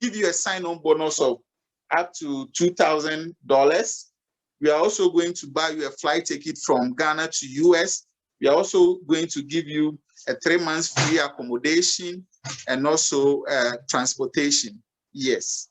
give you a sign-on bonus of up to $2,000. We are also going to buy you a flight ticket from Ghana to US. We are also going to give you a 3 months free accommodation and also transportation. Yes.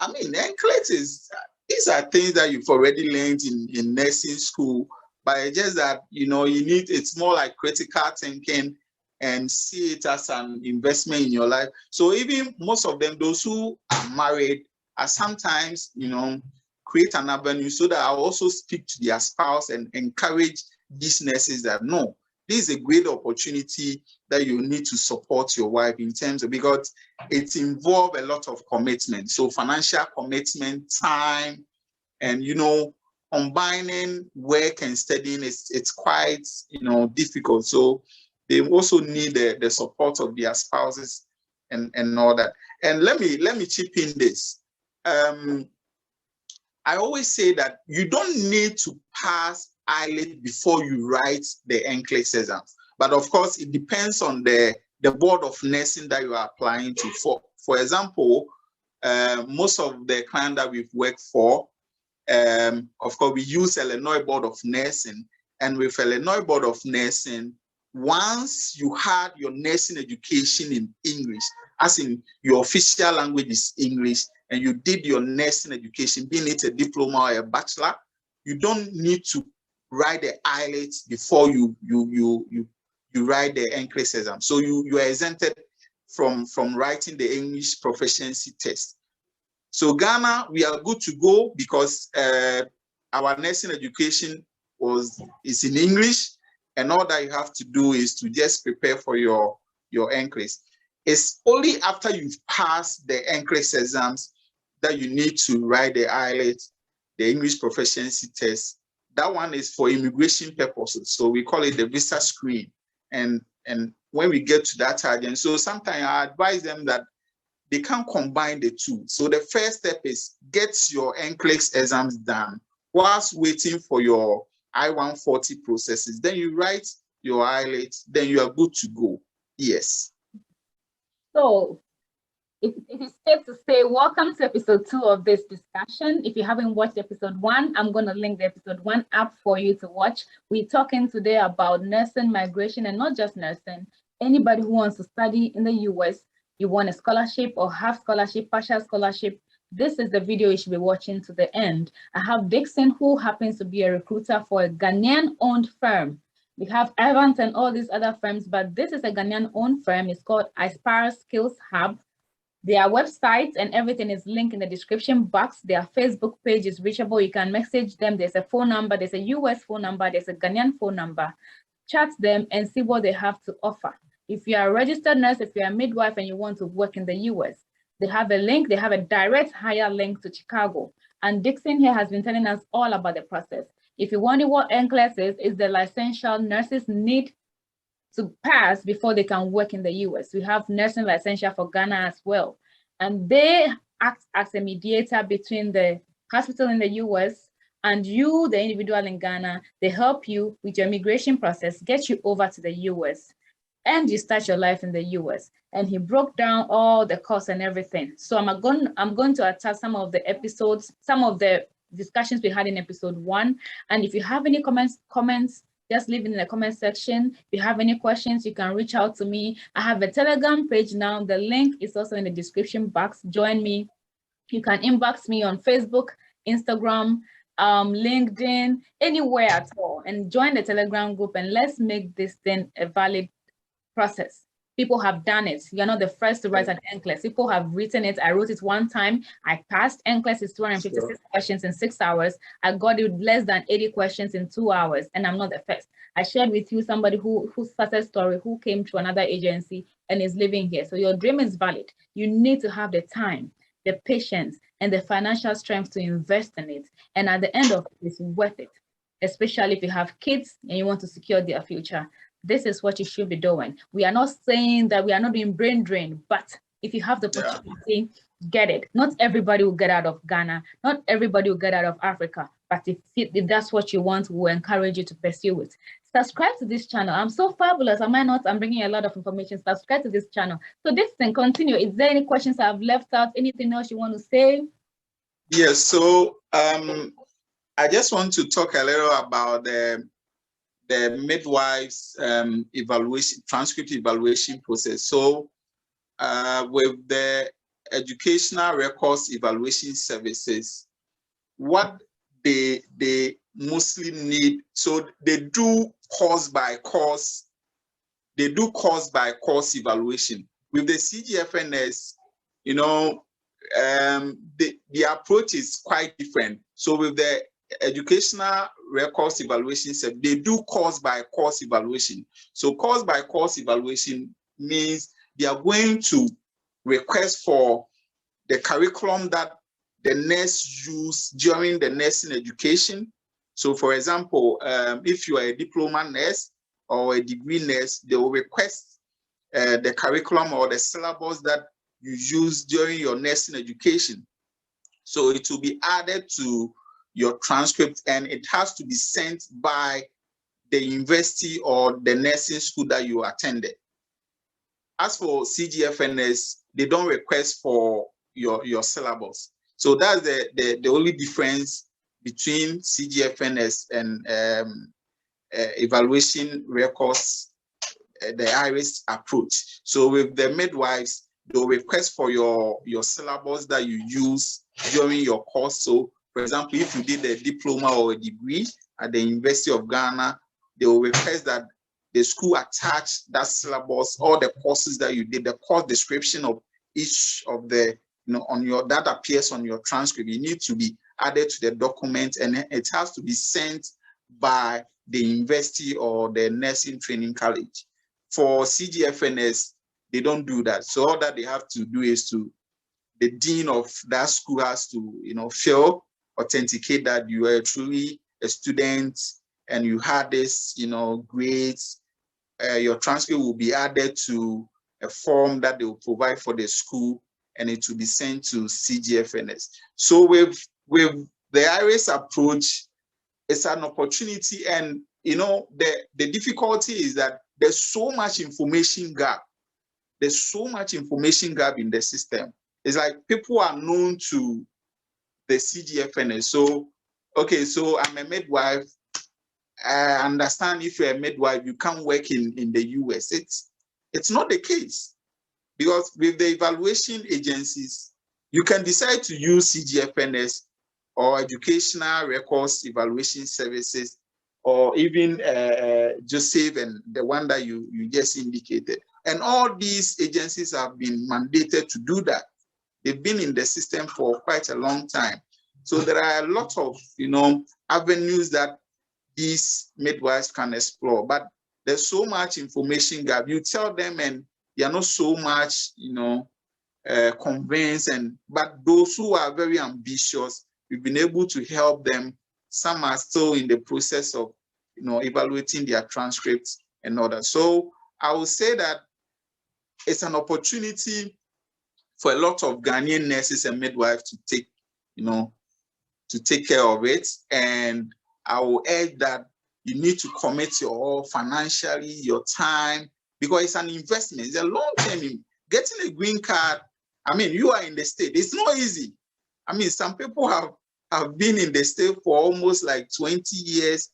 I mean, NCLEX these are things that you've already learned in nursing school, but it's just that, you know, it's more like critical thinking and see it as an investment in your life. So even most of them, those who are married, are sometimes, you know, create an avenue so that I'll also speak to their spouse and encourage these nurses that no, this is a great opportunity that you need to support your wife in terms of, because it involves a lot of commitment. So financial commitment, time, and, you know, combining work and studying, it's quite, you know, difficult. So they also need the support of their spouses and all that. And let me chip in this. I always say that you don't need to pass IELTS before you write the NCLEX exams. But of course, it depends on the board of nursing that you are applying to. For example, most of the clients that we've worked for, of course, we use Illinois Board of Nursing. And with Illinois Board of Nursing, once you had your nursing education in English, as in your official language is English, and you did your nursing education, being it a diploma or a bachelor, you don't need to write the IELTS before you write the NCLEX exam. So you are exempted from writing the English proficiency test. So Ghana, we are good to go because our nursing education is in English, and all that you have to do is to just prepare for your NCLEX. It's only after you've passed the NCLEX exams that you need to write the IELTS, the English proficiency test. That one is for immigration purposes. So we call it the visa screen. And when we get to that again, so sometimes I advise them that they can combine the two. So the first step is get your NCLEX exams done whilst waiting for your I-140 processes. Then you write your IELTS, then you are good to go. Yes. So it is safe to say, welcome to episode 2 of this discussion. If you haven't watched episode 1, I'm going to link the episode 1 up for you to watch. We're talking today about nursing, migration, and not just nursing. Anybody who wants to study in the US, you want a scholarship or half scholarship, partial scholarship, this is the video you should be watching to the end. I have Dixon, who happens to be a recruiter for a Ghanaian-owned firm. We have Evans and all these other firms, but this is a Ghanaian-owned firm. It's called Aspire Skills Hub. Their website and everything is linked in the description box. Their Facebook page is reachable. You can message them. There's a phone number. There's a US phone number. There's a Ghanaian phone number. Chat them and see what they have to offer. If you are a registered nurse, if you're a midwife and you want to work in the US, they have a link. They have a direct hire link to Chicago. And Dixon here has been telling us all about the process. If you wonder what NCLEX is, it's the licential nurses need to pass before they can work in the US. We have nursing licensure for Ghana as well. And they act as a mediator between the hospital in the US and you, the individual in Ghana. They help you with your immigration process, get you over to the US, and you start your life in the US. And he broke down all the costs and everything. So I'm going to attach some of the episodes, some of the discussions we had in episode 1. And if you have any comments, just leave it in the comment section. If you have any questions, you can reach out to me. I have a Telegram page now. The link is also in the description box. Join me. You can inbox me on Facebook, Instagram, LinkedIn, anywhere at all, and join the Telegram group, and let's make this thing a valid process. People have done it. You're not the first to write an NCLEX. People have written it. I wrote it one time. I passed. NCLEX is 256 questions in 6 hours. I got it less than 80 questions in 2 hours, and I'm not the first. I shared with you somebody whose success story, who came to another agency and is living here. So your dream is valid. You need to have the time, the patience, and the financial strength to invest in it. And at the end of it, it's worth it, especially if you have kids and you want to secure their future. This is what you should be doing. We are not saying that we are not doing brain drain, but if you have the opportunity, get it. Not everybody will get out of Ghana. Not everybody will get out of Africa. But if that's what you want, we'll encourage you to pursue it. Subscribe to this channel. I'm so fabulous, am I not? I'm bringing a lot of information. Subscribe to this channel. So this thing continue. Is there any questions I've left out? Anything else you want to say? Yes, so I just want to talk a little about the midwives evaluation, transcript evaluation process. So with the educational records evaluation services, what they mostly need, so they do course by course evaluation. With the CGFNS, you know, the approach is quite different. So with the educational records evaluation, they do course by course evaluation. So course by course evaluation means they are going to request for the curriculum that the nurse use during the nursing education. So for example, if you are a diploma nurse or a degree nurse, they will request the curriculum or the syllabus that you use during your nursing education. So it will be added to your transcript, and it has to be sent by the university or the nursing school that you attended. As for CGFNS, they don't request for your syllabus. So that's the only difference between CGFNS and evaluation records, the IRIS approach. So with the midwives, they'll request for your syllabus that you use during your course. So for example, if you did a diploma or a degree at the University of Ghana, they will request that the school attach that syllabus, all the courses that you did, the course description of each of the, on your, that appears on your transcript. You need to be added to the document, and it has to be sent by the university or the nursing training college. For CGFNS, they don't do that. So all that they have to do is the dean of that school has to, authenticate that you are truly a student and you had this, grades. Your transcript will be added to a form that they will provide for the school, and it will be sent to CGFNS. So with the IRIS approach, it's an opportunity, and the difficulty is that there's so much information gap. There's so much information gap in the system. It's like people are known to the CGFNS. So, okay, so I'm a midwife. I understand if you're a midwife, you can't work in the US. It's not the case, because with the evaluation agencies, you can decide to use CGFNS or educational records evaluation services, or even Joseph and the one that you just indicated. And all these agencies have been mandated to do that. They've been in the system for quite a long time. So there are a lot of, avenues that these midwives can explore, but there's so much information gap. You tell them and they are not so much, convinced, but those who are very ambitious, we've been able to help them. Some are still in the process of, evaluating their transcripts and all that. So I would say that it's an opportunity for a lot of Ghanaian nurses and midwives to take, to take care of it. And I will urge that you need to commit your financially, your time, because it's an investment. It's a long term. Getting a green card, you are in the state. It's not easy. Some people have been in the state for almost like 20 years,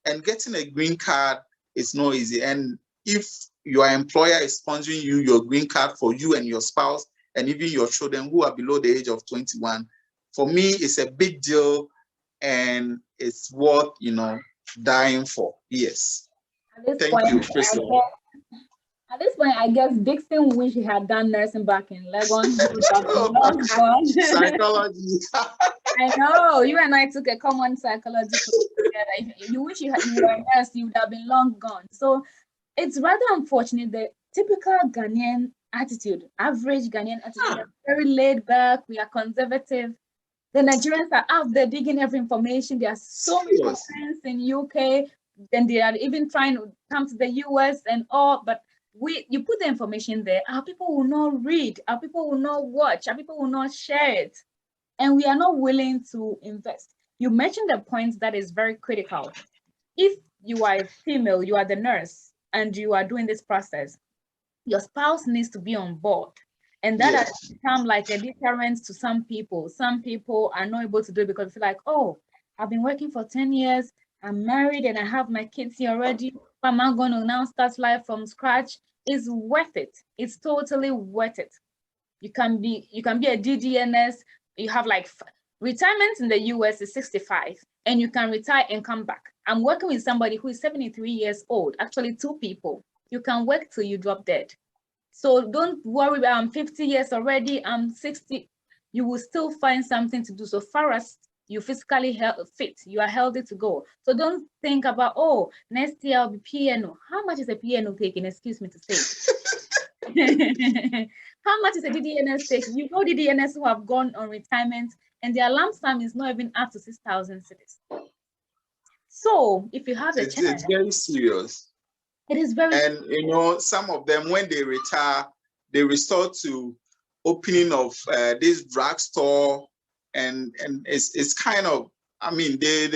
and getting a green card is not easy. And if your employer is sponsoring you your green card for you and your spouse, and even your children who are below the age of 21, for me, it's a big deal, and it's worth, dying for. Yes. Thank you, Priscilla. At this point, I guess Dixon wish he had done nursing back in Legon. Psychology. I know. You and I took a common psychology together. You wish you were a nurse, you would have been long gone. So it's rather unfortunate. The typical Ghanaian attitude, average Ghanaian attitude, is very laid back. We are conservative. The Nigerians are out there digging every information. There are so many friends in UK. Then they are even trying to come to the US and all, but you put the information there, our people will not read, our people will not watch, our people will not share it. And we are not willing to invest. you mentioned a point that is very critical. If you are a female, you are the nurse, and you are doing this process, your spouse needs to be on board. And that has become like a deterrent to some people. Some people are not able to do it because it's like, oh, I've been working for 10 years, I'm married and I have my kids here already. Am I going to now start life from scratch? It's worth it. It's totally worth it. You can be a DDNS. You have like retirement in the US is 65 and you can retire and come back. I'm working with somebody who is 73 years old, actually 2 people. You can work till you drop dead. So don't worry, I'm 50 years already, I'm 60. You will still find something to do. So far as you physically fit, you are healthy to go. So don't think about, oh, next year I'll be PNO. How much is a PNO taking? Excuse me to say. How much is a DDNS taking? You know DDNS who have gone on retirement and their lump sum is not even up to 6,000 cedis. So if you have a chance, it's very serious. It is very, and you know, some of them when they retire, they resort to opening of this drugstore, and it's kind of, I mean, they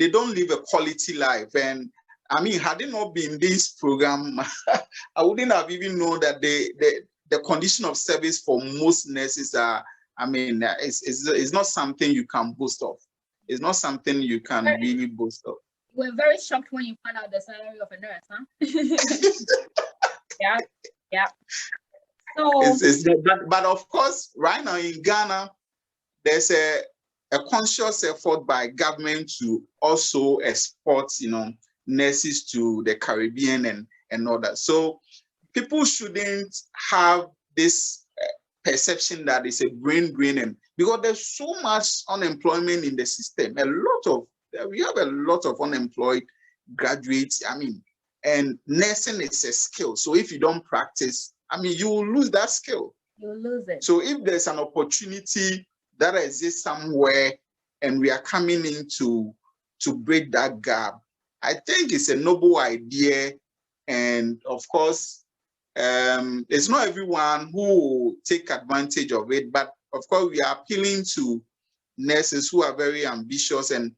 don't live a quality life. And I mean, had it not been this program, I wouldn't have even known that the condition of service for most nurses are, I mean, it's not something you can boast of. It's not something you can really boast of. We're very shocked when you find out the salary of a nurse, huh? Yeah. So, but of course, right now in Ghana, there's a conscious effort by government to also export, you know, nurses to the Caribbean and all that. So people shouldn't have this perception that it's a brain drain, because there's so much unemployment in the system. We have a lot of unemployed graduates. I mean, and nursing is a skill. So if you don't practice, I mean, you will lose that skill. You'll lose it. So if there's an opportunity that exists somewhere and we are coming in to break that gap, I think it's a noble idea. And of course, it's not everyone who will take advantage of it, but of course, we are appealing to nurses who are very ambitious, and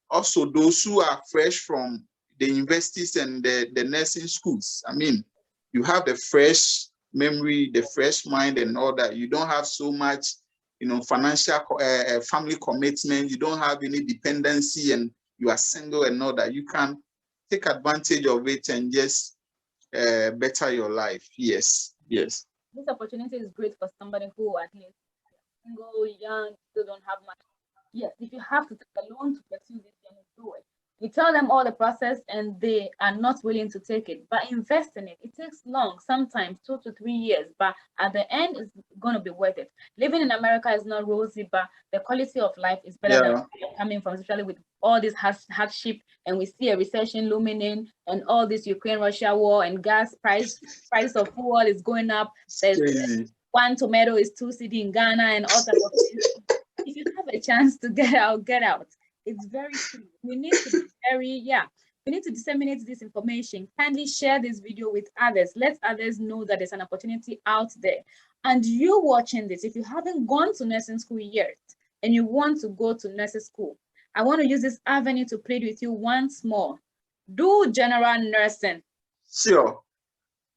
also those who are fresh from the universities and the nursing schools. I mean, you have the fresh memory, the fresh mind and all that. You don't have so much, you know, financial family commitment. You don't have any dependency and you are single and all that. You can take advantage of it and just better your life. Yes. This opportunity is great for somebody who at least single, young, still don't have much. Yes, if you have to take a loan to pursue this, then do it. You tell them all the process and they are not willing to take it, but invest in it. It takes long, sometimes 2 to 3 years, but at the end, it's going to be worth it. Living in America is not rosy, but the quality of life is better than coming from, especially with all this hardship, and we see a recession looming in, and all this Ukraine-Russia war and gas price of fuel is going up. There's one tomato is 2 cedi in Ghana and all types of things. If you have a chance to get out. It's very true. We need to be we need to disseminate this information. Kindly share this video with others. Let others know that there's an opportunity out there. And you watching this, if you haven't gone to nursing school yet and you want to go to nursing school, I want to use this avenue to plead with you once more. Do general nursing. Sure.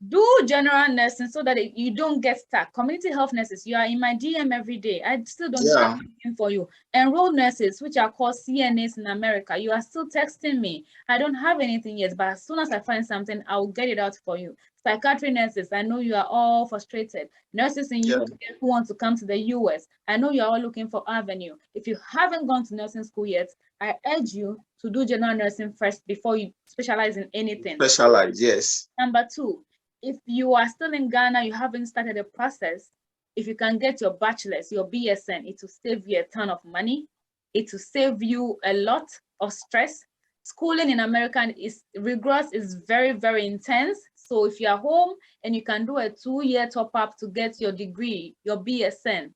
Do general nursing so that you don't get stuck. Community health nurses, you are in my DM every day. I still don't have anything for you. Enrolled nurses, which are called CNAs in America, you are still texting me. I don't have anything yet, but as soon as I find something, I'll get it out for you. Psychiatry nurses, I know you are all frustrated. Nurses in UK who want to come to the US, I know you are all looking for avenue. If you haven't gone to nursing school yet, I urge you to do general nursing first before you specialize in anything. Specialize, yes. Number 2, if you are still in Ghana, you haven't started the process, if you can get your bachelor's, your BSN, it will save you a ton of money. It will save you a lot of stress. Schooling in America is rigorous, is very, very intense. So if you're home and you can do a 2-year top-up to get your degree, your BSN,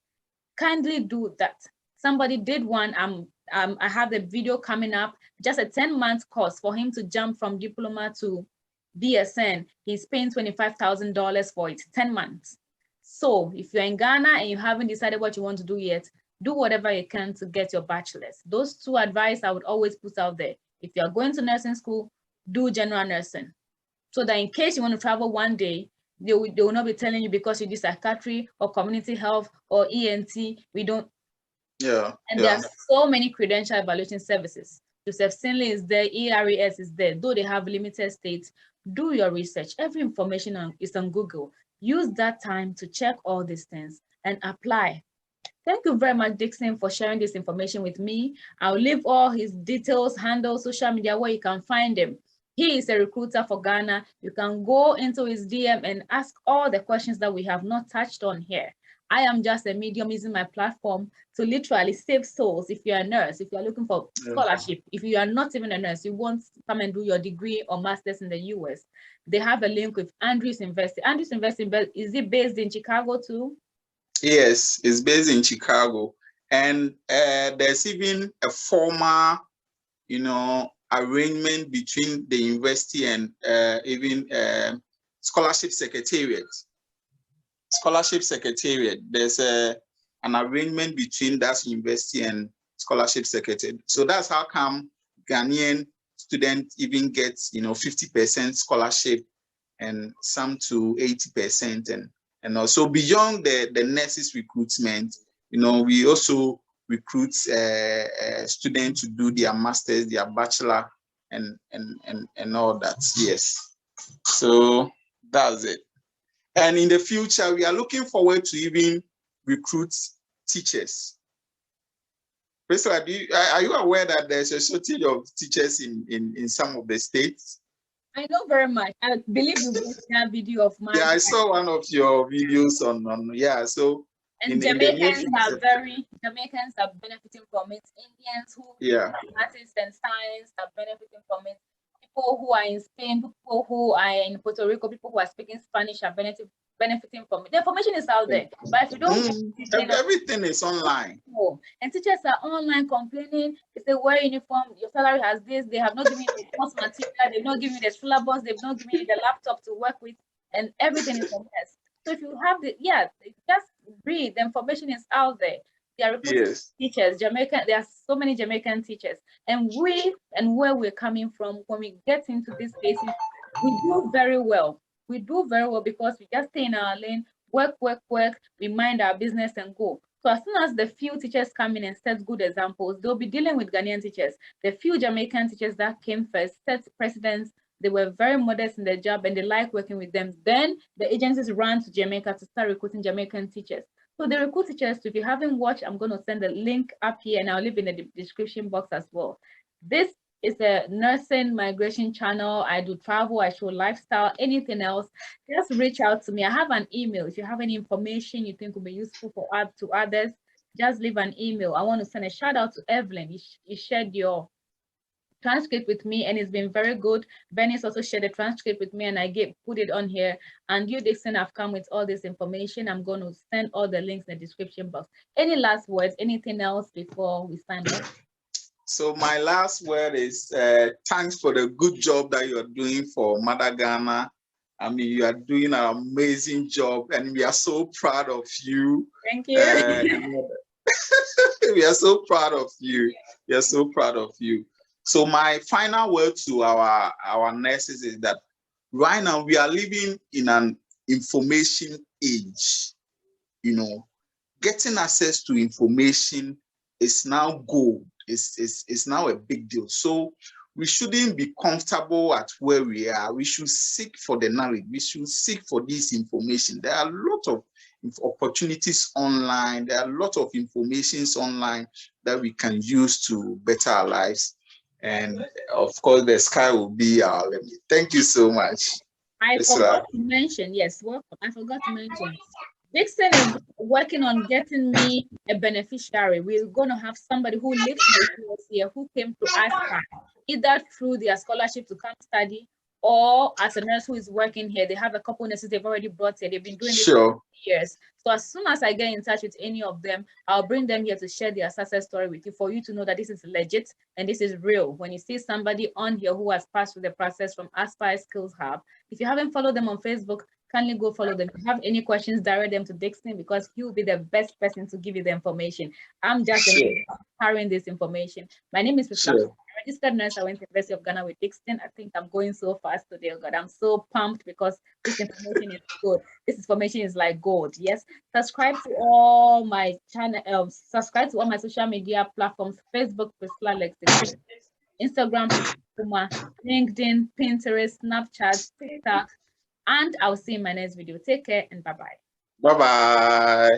kindly do that. Somebody did one. I have the video coming up, just a 10-month course for him to jump from diploma to BSN. He's paying $25,000 for it, 10 months. So if you're in Ghana and you haven't decided what you want to do yet, do whatever you can to get your bachelor's. Those two advice I would always put out there. If you're going to nursing school, do general nursing. So that in case you want to travel one day, they will not be telling you because you do psychiatry or community health or ENT, we don't. Yeah. And there are so many credential evaluation services. Joseph Sinley is there, ERES is there, though they have limited states. Do your research. Every information is on Google. Use that time to check all these things and apply. Thank you very much, Dixon, for sharing this information with me. I'll leave all his details, handles, social media, where you can find him. He is a recruiter for Ghana. You can go into his DM and ask all the questions that we have not touched on here. I am just a medium using my platform to literally save souls. If you're a nurse, if you're looking for scholarship, if you are not even a nurse, you want to come and do your degree or master's in the US, they have a link with Andrews University. Andrews University, is it based in Chicago too? Yes, it's based in Chicago. And there's even a formal, arrangement between the university and even scholarship secretariat. There's an arrangement between that university and scholarship secretariat. So that's how come Ghanaian students even get 50% scholarship and some to 80%, and also beyond the nurses recruitment, we also recruit students to do their masters, their bachelor, and all that. Yes, so that's it. And in the future, we are looking forward to even recruit teachers. Priscilla, are you aware that there's a shortage of teachers in some of the states? I know very much. I believe you watched that video of mine. Yeah, I saw one of your videos on yeah. So and Jamaicans are benefiting from it. Indians who artists and science are benefiting from it. People who are in Spain, people who are in Puerto Rico, people who are speaking Spanish are benefiting from it. The information is out there, but if you don't, everything is online. And teachers are online complaining. If they wear uniform, your salary has this. They have not given you the course material. They've not given you the syllabus. They've not given you the laptop to work with, and everything is a mess. So if you have just read. The information is out there. They are recruiting teachers, Jamaican. There are so many Jamaican teachers, and where we're coming from, when we get into these spaces, we do very well. We do very well because we just stay in our lane, work, we mind our business and go. So as soon as the few teachers come in and set good examples, they'll be dealing with Ghanaian teachers. The few Jamaican teachers that came first set precedents. They were very modest in their job and they like working with them. Then the agencies ran to Jamaica to start recruiting Jamaican teachers. So they recruit teachers. So if you haven't watched, I'm going to send the link up here and I'll leave in the description box as well. This is a nursing migration channel. I do travel, I show lifestyle, anything else, just reach out to me. I have an email. If you have any information you think will be useful to others, just leave an email. I want to send a shout out to Evelyn. You shared your transcript with me and it's been very good. Benny's also shared a transcript with me and I put it on here. And you, Dixon, have come with all this information. I'm going to send all the links in the description box. Any last words, anything else before we sign off? So my last word is thanks for the good job that you're doing for Mother Ghana. I mean, you are doing an amazing job and we are so proud of you. Thank you. We are so proud of you. We are so proud of you. So my final word to our nurses is that right now we are living in an information age. Getting access to information is now gold. It's now a big deal. So we shouldn't be comfortable at where we are. We should seek for the knowledge. We should seek for this information. There are a lot of opportunities online. There are a lot of informations online that we can use to better our lives. And of course, the sky will be our limit. Thank you so much. I forgot to mention, I forgot to mention. Dixon is working on getting me a beneficiary. We're going to have somebody who lives in the here who came to ASPA, either through their scholarship to come study or as a nurse who is working here. They have a couple nurses they've already brought here. They've been doing this for years. So as soon as I get in touch with any of them, I'll bring them here to share their success story with you for you to know that this is legit and this is real. When you see somebody on here who has passed through the process from ASPA Skills Hub, if you haven't followed them on Facebook, kindly go follow them. If you have any questions, direct them to Dixon, because he will be the best person to give you the information. I'm just carrying this information. My name is Priscilla. Registered nurse. I went to the University of Ghana with Dixon. I think I'm going so fast today. Oh God, I'm so pumped because this information is good. This information is like gold. Yes. Subscribe to all my channel. Subscribe to all my social media platforms: Facebook, Priscilla Lexicon, Instagram, Kumah, LinkedIn, Pinterest, Snapchat, TikTok, and I'll see you in my next video. Take care and bye-bye. Bye-bye.